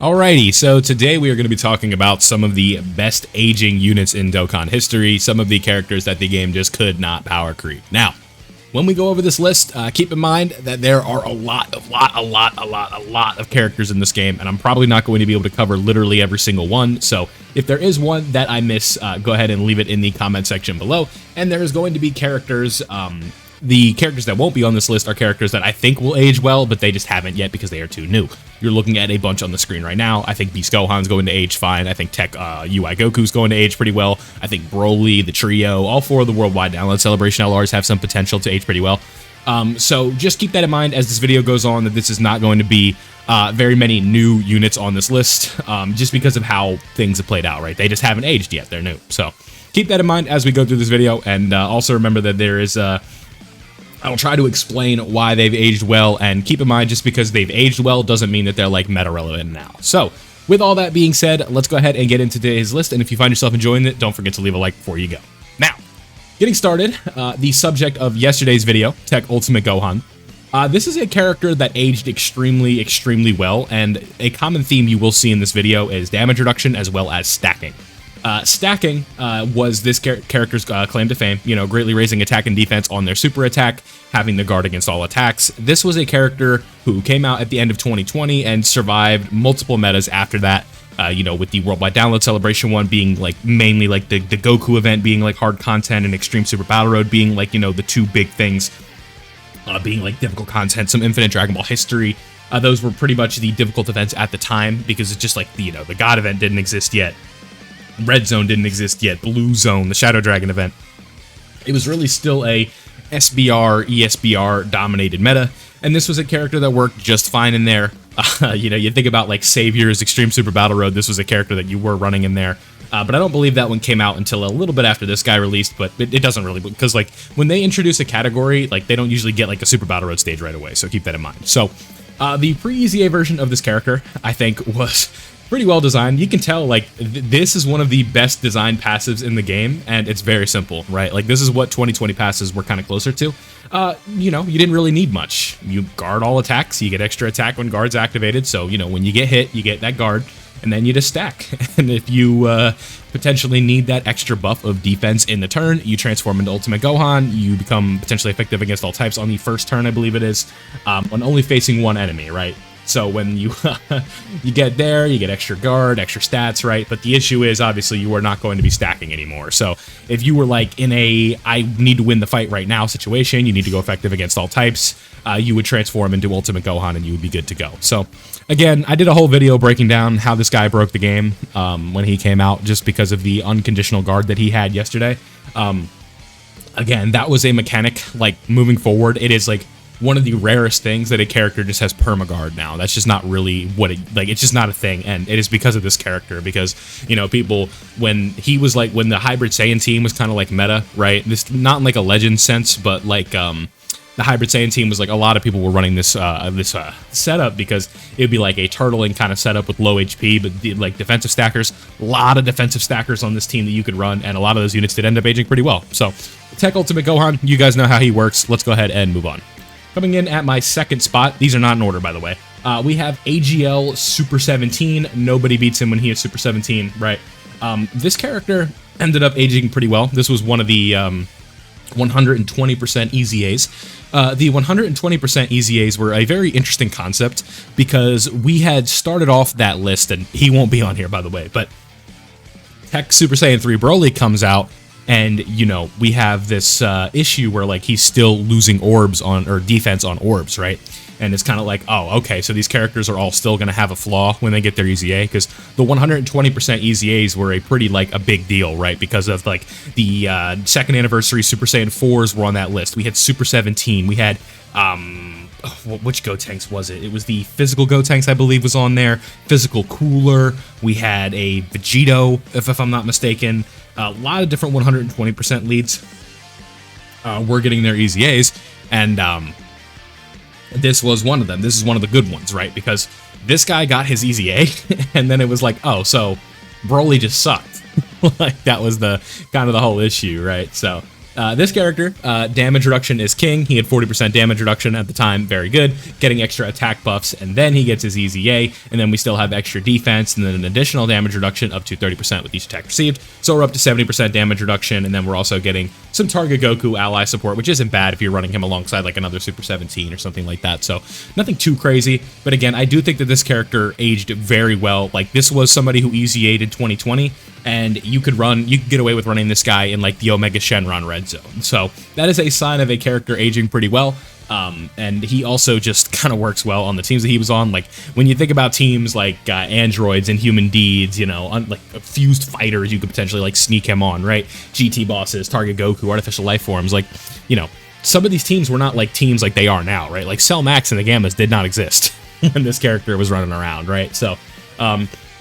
Alrighty, so today we are going to be talking about some of the best aging units in Dokkan history, some of the characters that the game just could not power creep. Now, when we go over this list, keep in mind that there are a lot of characters in this game, and I'm probably not going to be able to cover literally every single one, so if there is one that I miss, go ahead and leave it in the comment section below, and there is going to be characters, the characters that won't be on this list are characters that I think will age well, but they just haven't yet because they are too new. You're looking at a bunch on the screen right now. I think Beast Gohan's going to age fine. I think TEQ UI Goku's going to age pretty well. I think Broly, the trio, all four of the Worldwide Download Celebration LRs have some potential to age pretty well. So just keep that in mind as this video goes on, that this is not going to be very many new units on this list, just because of how things have played out, right? They just haven't aged yet. They're new. So keep that in mind as we go through this video, and also remember that there is I'll try to explain why they've aged well, and keep in mind, just because they've aged well doesn't mean that they're like meta relevant now. So with all that being said, let's go ahead and get into today's list, and if you find yourself enjoying it, don't forget to leave a like before you go. Now, getting started, the subject of yesterday's video, TEQ Ultimate Gohan. This is a character that aged extremely well, and a common theme you will see in this video is damage reduction as well as stacking. Stacking was this character's claim to fame, you know, greatly raising attack and defense on their super attack, having the guard against all attacks. This was a character who came out at the end of 2020 and survived multiple metas after that, you know, with the Worldwide Download Celebration one being like mainly like the Goku event being like hard content, and Extreme Super Battle Road being like, you know, the two big things, being like difficult content, some Infinite Dragon Ball history. Those were pretty much the difficult events at the time, because it's just like the, you know, the God event didn't exist yet. Red Zone didn't exist yet. Blue Zone, the Shadow Dragon event. It was really still a SBR, ESBR dominated meta, and this was a character that worked just fine in there. You know, you think about like Savior's Extreme Super Battle Road, this was a character that you were running in there. But I don't believe that one came out until a little bit after this guy released, but it doesn't really, because like when they introduce a category, like they don't usually get like a Super Battle Road stage right away, so keep that in mind. So the pre-EZA version of this character, I think, was pretty well designed. You can tell like this is one of the best designed passives in the game, and it's very simple, right? Like this is what 2020 passes were kind of closer to. You know, you didn't really need much. You guard all attacks, you get extra attack when guard's activated, so you know when you get hit, you get that guard, and then you just stack. And if you potentially need that extra buff of defense in the turn, you transform into Ultimate Gohan. You become potentially effective against all types on the first turn, I believe it is, when only facing one enemy, right? So when you you get there, you get extra guard, extra stats, right? But the issue is, obviously, you are not going to be stacking anymore. So if you were like in a I need to win the fight right now situation, you need to go effective against all types, you would transform into Ultimate Gohan and you would be good to go. So again, I did a whole video breaking down how this guy broke the game when he came out, just because of the unconditional guard that he had yesterday. Again, that was a mechanic, like moving forward, it is like one of the rarest things that a character just has permaguard now. That's just not really what it, like, it's just not a thing, and it is because of this character, because, you know, people, when he was like, when the Hybrid Saiyan team was kind of like meta, right? This, not in like a legend sense, but like, the Hybrid Saiyan team was like, a lot of people were running this setup, because it would be like a turtling kind of setup with low HP, but like defensive stackers, a lot of defensive stackers on this team that you could run, and a lot of those units did end up aging pretty well. So, TEQ Ultimate Gohan, you guys know how he works. Let's go ahead and move on. Coming in at my second spot, these are not in order, by the way, we have AGL Super 17. Nobody beats him when he is Super 17, right? This character ended up aging pretty well. This was one of the 120% EZAs. The 120% EZAs were a very interesting concept, because we had started off that list, and he won't be on here, by the way, but TEQ Super Saiyan 3 Broly comes out, and, you know, we have this issue where, like, he's still losing orbs on, or defense on orbs, right? And it's kind of like, oh, okay, so these characters are all still going to have a flaw when they get their EZA, because the 120% EZAs were a pretty, like, a big deal, right? Because of, like, the second anniversary Super Saiyan 4s were on that list. We had Super 17. We had, which Gotenks was it? It was the Physical Gotenks, I believe, was on there. Physical Cooler. We had a Vegito, if I'm not mistaken. A lot of different 120% leads were getting their EZAs, and this was one of them. This is one of the good ones, right? Because this guy got his EZA, and then it was like, oh, so Broly just sucked. Like, that was the kind of the whole issue, right? So This character, damage reduction is king. He had 40% damage reduction at the time, very good. Getting extra attack buffs, and then he gets his EZA, and then we still have extra defense, and then an additional damage reduction up to 30% with each attack received. So we're up to 70% damage reduction, and then we're also getting some Target Goku ally support, which isn't bad if you're running him alongside like another Super 17 or something like that. So nothing too crazy, but again, I do think that this character aged very well. Like, this was somebody who EZA'd in 2020, and you could get away with running this guy in like the Omega Shenron red zone. So that is a sign of a character aging pretty well. And he also just kind of works well on the teams that he was on. Like, when you think about teams like androids and human deeds, you know, like fused fighters, you could potentially like sneak him on, right? GT bosses, Target Goku, artificial life forms, like, you know, some of these teams were not like teams like they are now, right? Like Cell Max and the Gammas did not exist when this character was running around, right? So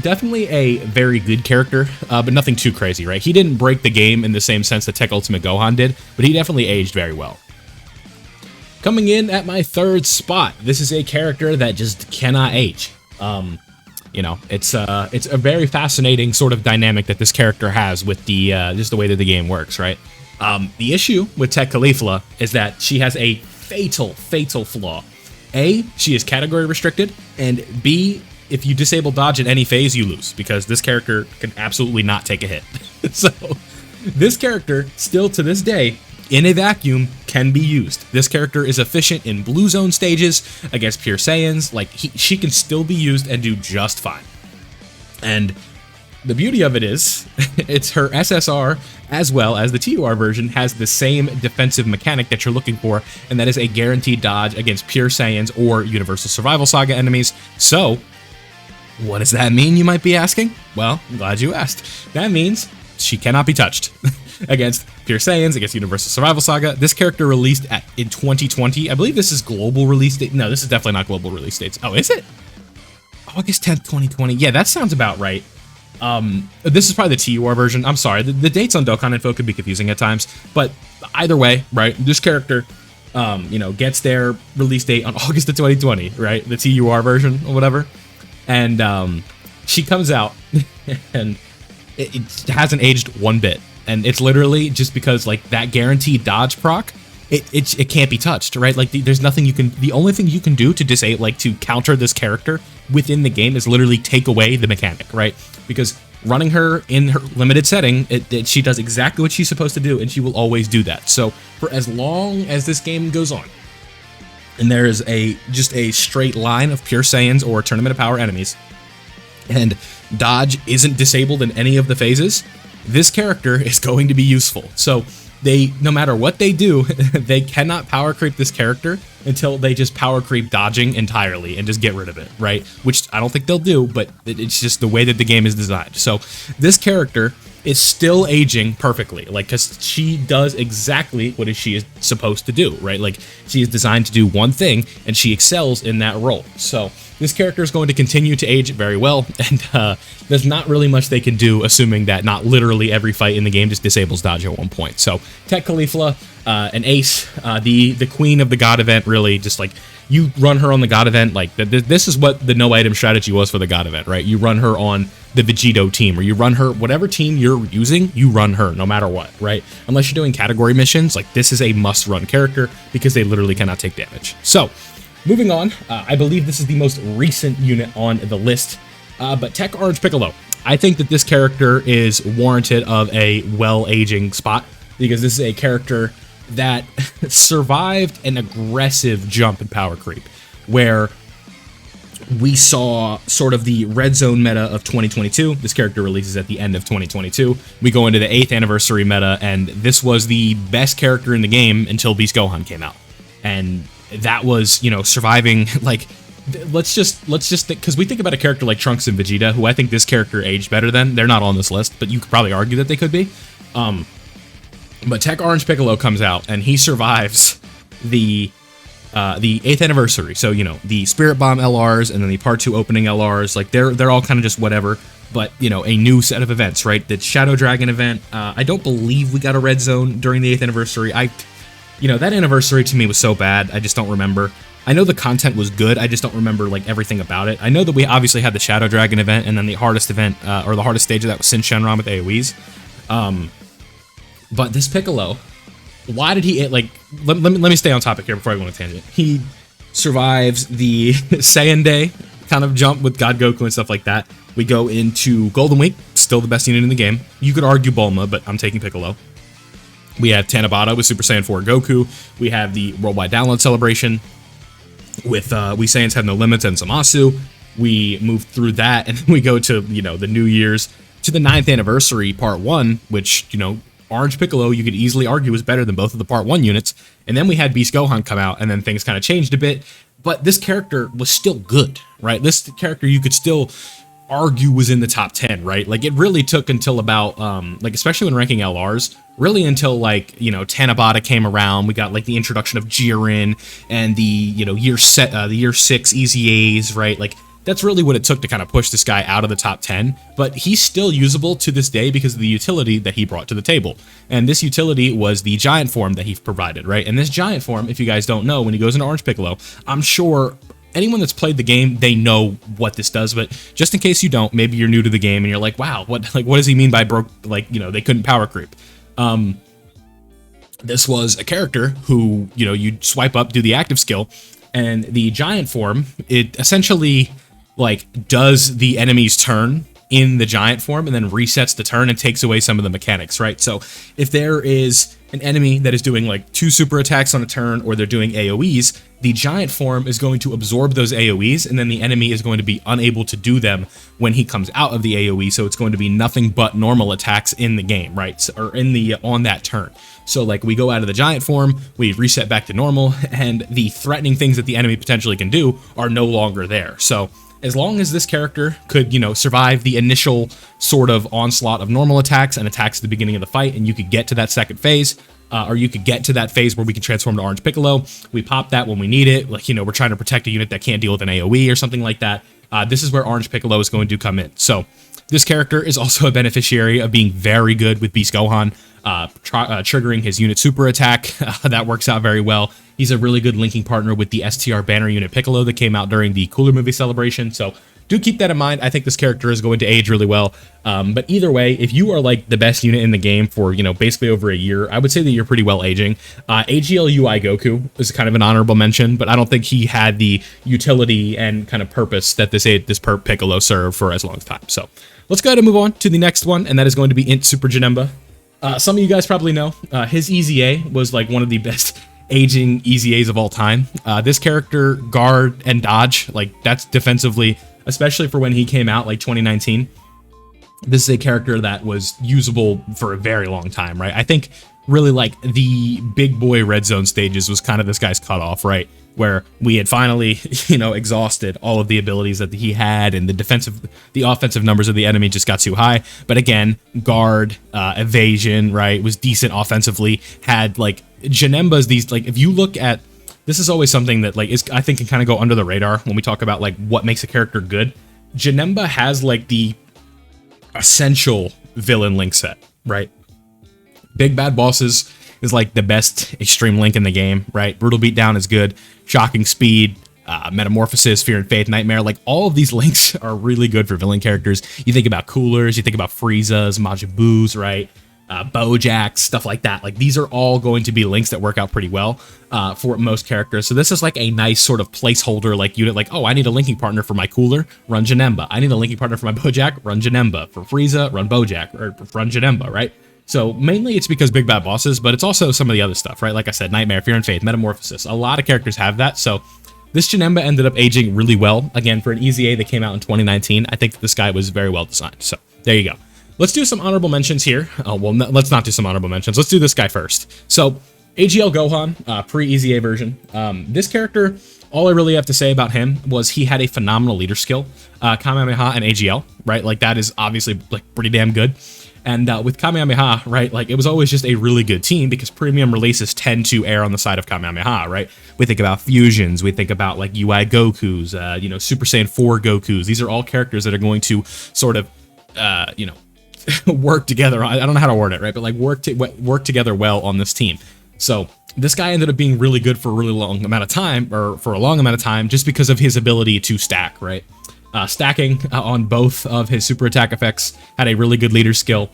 definitely a very good character, but nothing too crazy, right? He didn't break the game in the same sense that TEQ Ultimate Gohan did, but he definitely aged very well. Coming in at my third spot, this is a character that just cannot age. You know, it's a very fascinating sort of dynamic that this character has with the just the way that the game works, right? The issue with TEQ Caulifla is that she has a fatal flaw. A, she is category restricted, and B, if you disable dodge at any phase, you lose, because this character can absolutely not take a hit. So this character, still to this day, in a vacuum, can be used. This character is efficient in blue zone stages against pure Saiyans. Like, she can still be used and do just fine. And the beauty of it is, it's her SSR as well as the TUR version has the same defensive mechanic that you're looking for, and that is a guaranteed dodge against pure Saiyans or Universal Survival Saga enemies. So, what does that mean, you might be asking? Well, I'm glad you asked. That means she cannot be touched against pure Saiyans, against Universal Survival Saga. This character released in 2020. I believe this is global release date. No, this is definitely not global release dates. Oh, is it? August 10th, 2020. Yeah, that sounds about right. This is probably the TUR version. I'm sorry, the dates on Dokkan info could be confusing at times, but either way, right, this character, you know, gets their release date on August of 2020, right, the TUR version or whatever, and she comes out, and it hasn't aged one bit, and it's literally just because, like, that guaranteed dodge proc, it can't be touched, right? Like, there's nothing you can, the only thing you can do to disable, like, to counter this character within the game is literally take away the mechanic, right? Because running her in her limited setting, she does exactly what she's supposed to do, and she will always do that. So for as long as this game goes on, and there is just a straight line of pure Saiyans or Tournament of Power enemies, and dodge isn't disabled in any of the phases, this character is going to be useful. So no matter what they do, they cannot power creep this character until they just power creep dodging entirely and just get rid of it, right? Which I don't think they'll do, but it's just the way that the game is designed. So this character is still aging perfectly, like, because she does exactly what she is supposed to do, right? Like, she is designed to do one thing, and she excels in that role. So this character is going to continue to age very well, and there's not really much they can do, assuming that not literally every fight in the game just disables dodge at one point. So TEQ Caulifla, an ace, the queen of the God event, really, just like, you run her on the God event, like, this is what the no item strategy was for the God event, right? You run her on the Vegito team, or you run her, whatever team you're using, you run her no matter what, right? Unless you're doing category missions, like, this is a must-run character because they literally cannot take damage. So, moving on, I believe this is the most recent unit on the list, but TEQ Orange Piccolo. I think that this character is warranted of a well-aging spot, because this is a character that survived an aggressive jump in power creep, where we saw sort of the red zone meta of 2022. This character releases at the end of 2022. We go into the 8th anniversary meta, and this was the best character in the game until Beast Gohan came out. And that was, you know, surviving, like, let's just think, because we think about a character like Trunks and Vegeta, who I think this character aged better than. They're not on this list, but you could probably argue that they could be. But TEQ Orange Piccolo comes out, and he survives the 8th anniversary. So, you know, the Spirit Bomb LRs and then the Part 2 opening LRs, like, they're all kind of just whatever, but, you know, a new set of events, right? The Shadow Dragon event, I don't believe we got a red zone during the 8th anniversary. You know, that anniversary to me was so bad, I just don't remember. I know the content was good, I just don't remember, like, everything about it. I know that we obviously had the Shadow Dragon event, and then the hardest event, or the hardest stage of that was Sin Shenron with AoEs. But this Piccolo why did he, like, let me stay on topic here before I go on a tangent. He survives the Saiyan Day kind of jump with God Goku and stuff like that. We go into Golden Week, still the best unit in the game. You could argue Bulma, but I'm taking Piccolo. We have Tanabata with Super Saiyan 4 Goku. We have the Worldwide Download Celebration with We Saiyans Have No Limits and Omatsu. We move through that, and then we go to, you know, the New Year's, to the 9th anniversary Part 1, which, you know, Orange Piccolo, you could easily argue was better than both of the Part 1 units. And then we had Beast Gohan come out, and then things kind of changed a bit. But this character was still good, right? This character you could still argue was in the top 10, right? Like, it really took until about, like, especially when ranking LRs, really until, like, you know, Tanabata came around. We got, like, the introduction of Jiren and the, you know, year 6 Easy A's, right? Like, that's really what it took to kind of push this guy out of the top 10, but he's still usable to this day because of the utility that he brought to the table. And this utility was the giant form that he provided, right? And this giant form, if you guys don't know, when he goes into Orange Piccolo, I'm sure anyone that's played the game, they know what this does, but just in case you don't, maybe you're new to the game and you're like, wow, what does he mean by they couldn't power creep? This was a character who, you know, you'd swipe up, do the active skill, and the giant form, it essentially, like, does the enemy's turn in the giant form and then resets the turn and takes away some of the mechanics, right? So if there is an enemy that is doing like 2 super attacks on a turn, or they're doing AoEs, the giant form is going to absorb those AoEs, and then the enemy is going to be unable to do them when he comes out of the AoE. So it's going to be nothing but normal attacks in the game, right? So, or in the on that turn. So like, we go out of the giant form, we reset back to normal, and the threatening things that the enemy potentially can do are no longer there. So as long as this character could, you know, survive the initial sort of onslaught of normal attacks and attacks at the beginning of the fight, and you could get to that second phase, or you could get to that phase where we can transform to Orange Piccolo, we pop that when we need it, like, you know, we're trying to protect a unit that can't deal with an AoE or something like that, this is where Orange Piccolo is going to come in. So this character is also a beneficiary of being very good with Beast Gohan, triggering his unit super attack. That works out very well. He's a really good linking partner with the STR banner unit Piccolo that came out during the Cooler movie celebration, so do keep that in mind. I think this character is going to age really well, but either way, if you are like the best unit in the game for, you know, basically over a year, I would say that you're pretty well aging. AGL UI Goku is kind of an honorable mention, but I don't think he had the utility and kind of purpose that this perp Piccolo served for as long as time. So let's go ahead and move on to the next one, and that is going to be INT Super Janemba. Some of you guys probably know his Easy A was like one of the best aging Easy A's of all time. This character, guard and dodge, like, that's defensively, especially for when he came out, like 2019. This is a character that was usable for a very long time, right? I think really like the big boy red zone stages was kind of this guy's cutoff, right? Where we had finally, you know, exhausted all of the abilities that he had, and the offensive numbers of the enemy just got too high. But again, guard, evasion, right, was decent offensively, had like Janemba's these, like, if you look at, this is always something that like is, I think, can kind of go under the radar when we talk about like what makes a character good. Janemba has like the essential villain link set, right? Big Bad Bosses is like the best extreme link in the game, right? Brutal Beatdown is good. Shocking Speed, Metamorphosis, Fear and Faith, Nightmare, like all of these links are really good for villain characters. You think about Coolers, you think about Frieza's, Majin Buu's, right? Bojack's, stuff like that. Like, these are all going to be links that work out pretty well for most characters. So this is like a nice sort of placeholder like unit, like, oh, I need a linking partner for my Cooler, run Janemba. I need a linking partner for my Bojack, run Janemba. For Frieza, run Bojack, or run Janemba, right? So mainly it's because Big Bad Bosses, but it's also some of the other stuff, right? Like I said, Nightmare, Fear and Faith, Metamorphosis. A lot of characters have that. So this Janemba ended up aging really well. Again, for an Easy A that came out in 2019, I think this guy was very well designed. So there you go. Let's do some honorable mentions here. Well, let's not do some honorable mentions. Let's do this guy first. So AGL Gohan, pre-Easy A version. This character, all I really have to say about him was he had a phenomenal leader skill. Kamehameha and AGL, right? Like, that is obviously like pretty damn good. And with Kamehameha, right, like, it was always just a really good team because premium releases tend to err on the side of Kamehameha, right? We think about fusions, we think about like UI Gokus, you know, Super Saiyan 4 Gokus. These are all characters that are going to sort of, you know, work together. I don't know how to word it, right? But like work together well on this team. So this guy ended up being really good for a really long amount of time, or for a long amount of time, just because of his ability to stack, right? Stacking on both of his super attack effects, had a really good leader skill.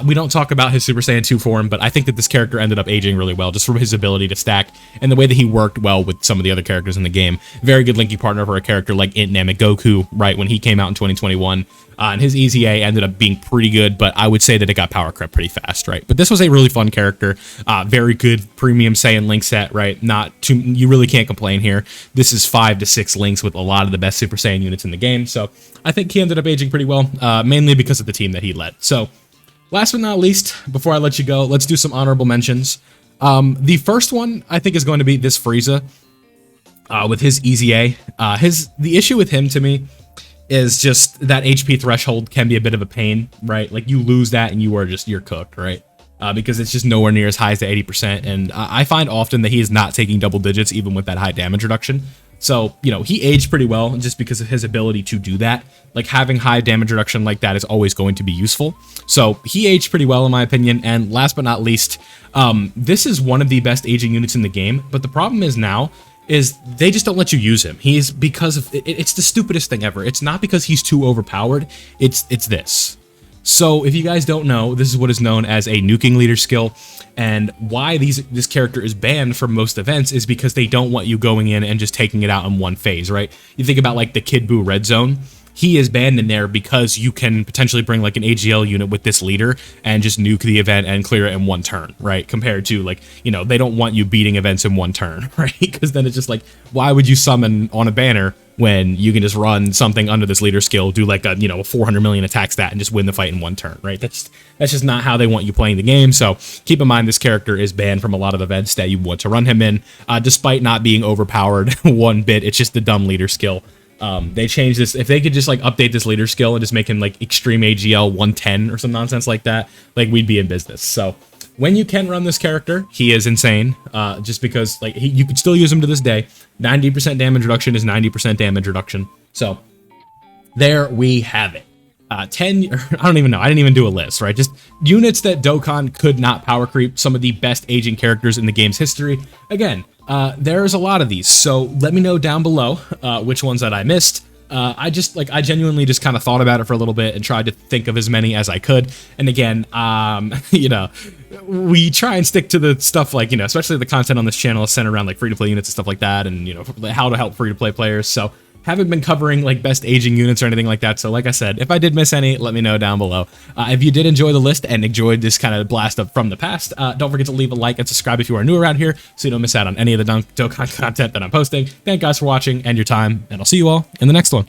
We don't talk about his Super Saiyan 2 form, but I think that this character ended up aging really well just from his ability to stack and the way that he worked well with some of the other characters in the game. Very good linking partner for a character like INT Goku, right, when he came out in 2021. And his EZA ended up being pretty good, but I would say that it got power crept pretty fast, right? But this was a really fun character, very good premium Saiyan link set, right? Not too, you really can't complain here. This is 5 to 6 links with a lot of the best Super Saiyan units in the game, so I think he ended up aging pretty well, mainly because of the team that he led. So, last but not least, before I let you go, let's do some honorable mentions. The first one, I think, is going to be this Frieza with his EZA. The issue with him, to me, is just that HP threshold can be a bit of a pain, right? Like, you lose that and you're cooked, right? Because it's just nowhere near as high as the 80%, and I find often that he is not taking double digits even with that high damage reduction. So, you know, he aged pretty well just because of his ability to do that. Like, having high damage reduction like that is always going to be useful. So, he aged pretty well in my opinion, and last but not least, this is one of the best aging units in the game, but the problem is now is they just don't let you use him. He's because of it's the stupidest thing ever. It's not because he's too overpowered. It's this. So if you guys don't know, this is what is known as a nuking leader skill, and why this character is banned from most events is because they don't want you going in and just taking it out in one phase, right? You think about like the Kid Buu Red Zone. He is banned in there because you can potentially bring like an AGL unit with this leader and just nuke the event and clear it in one turn, right? Compared to like, you know, they don't want you beating events in one turn, right? Because then it's just like, why would you summon on a banner when you can just run something under this leader skill, do like a, you know, a 400 million attack stat and just win the fight in one turn, right? That's just not how they want you playing the game. So keep in mind, this character is banned from a lot of events that you want to run him in, despite not being overpowered one bit. It's just the dumb leader skill. They changed this. If they could just like update this leader skill and just make him like extreme AGL 110 or some nonsense like that, like we'd be in business. So when you can run this character, he is insane. Just because like you could still use him to this day. 90% damage reduction is 90% damage reduction. So there we have it. 10, I don't even know. I didn't even do a list, right? Just units that Dokkan could not power creep. Some of the best aging characters in the game's history. Again, there's a lot of these, so let me know down below which ones that I missed. I genuinely just kind of thought about it for a little bit and tried to think of as many as I could. And again, you know, we try and stick to the stuff like, you know, especially the content on this channel is centered around like free-to-play units and stuff like that, and, you know, how to help free-to-play players. So haven't been covering like best aging units or anything like that. So like I said, if I did miss any, let me know down below. If you did enjoy the list and enjoyed this kind of blast up from the past, don't forget to leave a like and subscribe if you are new around here so you don't miss out on any of the Dokkan content that I'm posting. Thank you guys for watching and your time, and I'll see you all in the next one.